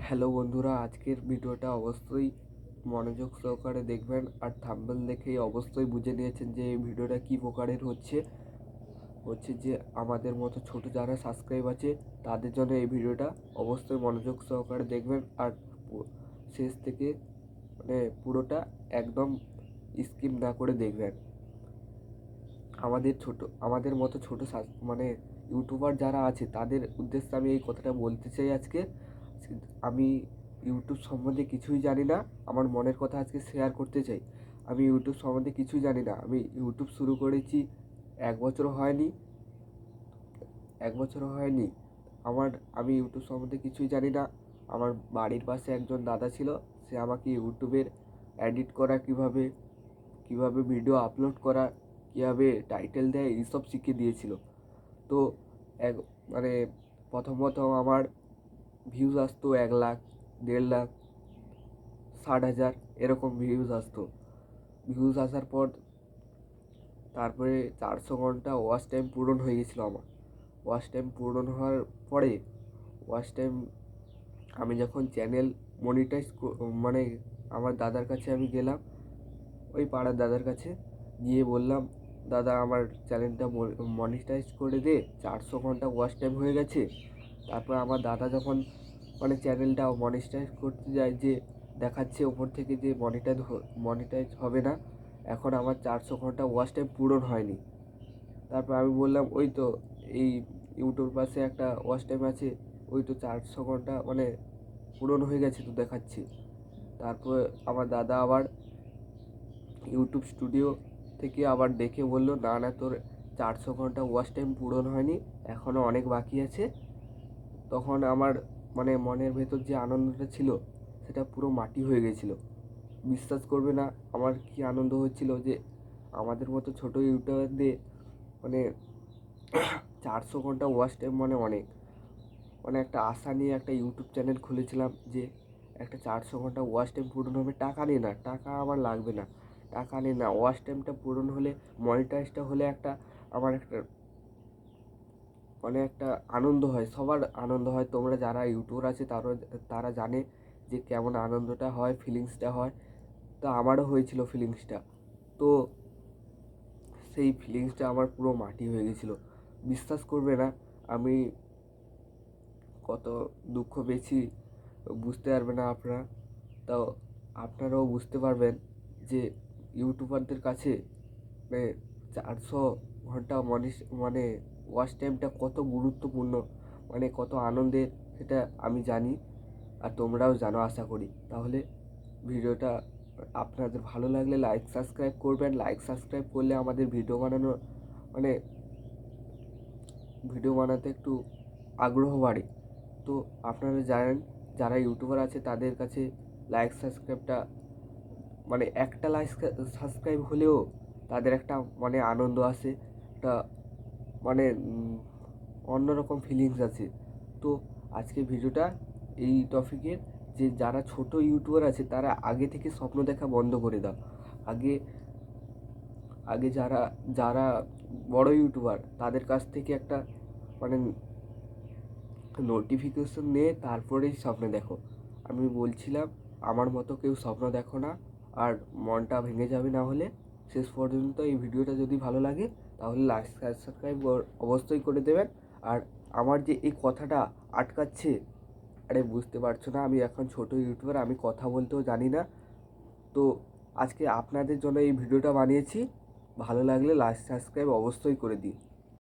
Hello বন্ধুরা, আজকের ভিডিওটা অবশ্যই মনোযোগ সহকারে দেখবেন। আর থাম্বনেল দেখেই অবশ্যই বুঝে নিয়েছেন যে এই ভিডিওটা কী প্রকারের হচ্ছে যে আমাদের মতো ছোট যারা সাবস্ক্রাইব আছে তাদের জন্য এই ভিডিওটা অবশ্যই মনোযোগ সহকারে দেখবেন। আর শেষ থেকে পুরোটা একদম স্কিপ না করে দেখবেন। আমাদের মতো ছোট ইউটিউবার যারা আছে তাদের উদ্দেশ্যে আমি এই কথাটা বলতে চাই আজকে। আমি ইউটিউব সম্বন্ধে কিছুই জানি না, আমার মনের কথা আজকে শেয়ার করতে চাই। আমি ইউটিউব সম্বন্ধে কিছুই জানি না। আমি ইউটিউব শুরু করেছি এক বছরও হয়নি আমি ইউটিউব সম্বন্ধে কিছুই জানি না। আমার বাড়ির পাশে একজন দাদা ছিল, সে আমাকে ইউটিউবের এডিট করা কীভাবে ভিডিও আপলোড করা, কীভাবে টাইটেল দেয় এইসব শিখিয়ে দিয়েছিল। তো এক মানে প্রথম আমার ভিউজ আসতো 1 লাখ, 1.5 লাখ, 60,000 এরকম ভিউজ আসতো। ভিউজ আসার পর তারপরে 400 ঘন্টা ওয়াচ টাইম পূরণ হয়ে গেছিলো আমার। ওয়াচ টাইম পূরণ হওয়ার পরে ওয়াচ টাইম আমি যখন চ্যানেল মনিটাইজ আমার দাদার কাছে আমি গেলাম, ওই পাড়ার দাদার কাছে গিয়ে বললাম, দাদা আমার চ্যানেলটা মনিটাইজ করে দে, 400 ঘন্টা ওয়াচ টাইম হয়ে গেছে। তারপর আমার দাদা যখন চ্যানেলটা মনিটাইজ করতে যায়, যে দেখাচ্ছে ওপর থেকে যে মনিটাইজ হবে না, এখন আমার 400 ঘন্টা ওয়াচ টাইম পূরণ হয়নি। তারপর আমি বললাম, ওই তো এই ইউটিউব পাশে একটা ওয়াচ টাইম আছে, ওই তো 400 ঘন্টা পূরণ হয়ে গেছে তো দেখাচ্ছি। তারপর আমার দাদা আবার ইউটিউব স্টুডিও থেকে আবার দেখে বলল, না না, তোর 400 ঘন্টা ওয়াচ টাইম পূরণ হয়নি, এখনও অনেক বাকি আছে। তখন আমার মনের ভেতর যে আনন্দটা ছিল সেটা পুরো মাটি হয়ে গেছিলো। বিশ্বাস করবে না আমার কি আনন্দ হচ্ছিল, যে আমাদের মতো ছোটো ইউটিউবারদের 400 ঘন্টা ওয়াচ টাইম অনেক একটা আশা নিয়ে একটা ইউটিউব চ্যানেল খুলেছিলাম, যে একটা 400 ঘন্টা ওয়াচ টাইম পূরণ হবে। টাকা নিয়ে না, টাকা আমার লাগবে না, টাকা নিয়ে না, ওয়াচ টাইমটা পূরণ হলে, মনিটাইজটা হলে আমার একটা আনন্দ হয়, সবার আনন্দ হয়। তোমরা যারা ইউটিউবার আছে তারা জানে যে কেমন আনন্দটা হয়, ফিলিংসটা হয়। তো আমারও হয়েছিল ফিলিংসটা। তো সেই ফিলিংসটা আমার পুরো মাটি হয়ে গেছিলো। বিশ্বাস করবে না আমি কত দুঃখ পেয়েছি, বুঝতে পারবে না আপনারা। তাও আপনারাও বুঝতে পারবেন যে ইউটিউবারদের কাছে 400 ঘন্টা ওয়াচ টাইমটা কত গুরুত্বপূর্ণ, কত আনন্দের, সেটা আমি জানি আর তোমরাও জানো আশা করি। তাহলে ভিডিওটা আপনাদের ভালো লাগলে লাইক সাবস্ক্রাইব করবেন। লাইক সাবস্ক্রাইব করলে আমাদের ভিডিও বানাতে একটু আগ্রহ বাড়ে। তো আপনারা জানেন, যারা ইউটিউবার আছে তাদের কাছে লাইক সাবস্ক্রাইবটা একটা লাইক সাবস্ক্রাইব হলেও তাদের একটা আনন্দ আসে, একটা মানে অন্যরকম ফিলিংস আছে। তো আজকে ভিডিওটা এই টপিকের, যে যারা ছোট ইউটিউবার আছে তারা আগে থেকে স্বপ্ন দেখা বন্ধ করে দাও। আগে আগে যারা যারা বড় ইউটিউবার তাদের কাছ থেকে একটা নোটিফিকেশন নিয়ে তারপরেই স্বপ্ন দেখো। আমি বলছিলাম, আমার মতো কেউ স্বপ্ন দেখো না, আর মনটা ভেঙে যাবে না হলে। শেষ পর্যন্ত এই ভিডিওটা যদি ভালো লাগে তাহলে লাইক সাবস্ক্রাইব অবশ্যই করে দেবেন। আর আমার যে এই কথাটা আটকাচ্ছে, আরে বুঝতে পারছো না, আমি এখন ছোট ইউটিউবার, আমি কথা বলতেও জানি না। তো আজকে আপনাদের জন্য এই ভিডিওটা বানিয়েছি। ভালো লাগলে লাইক সাবস্ক্রাইব অবশ্যই করে দিন।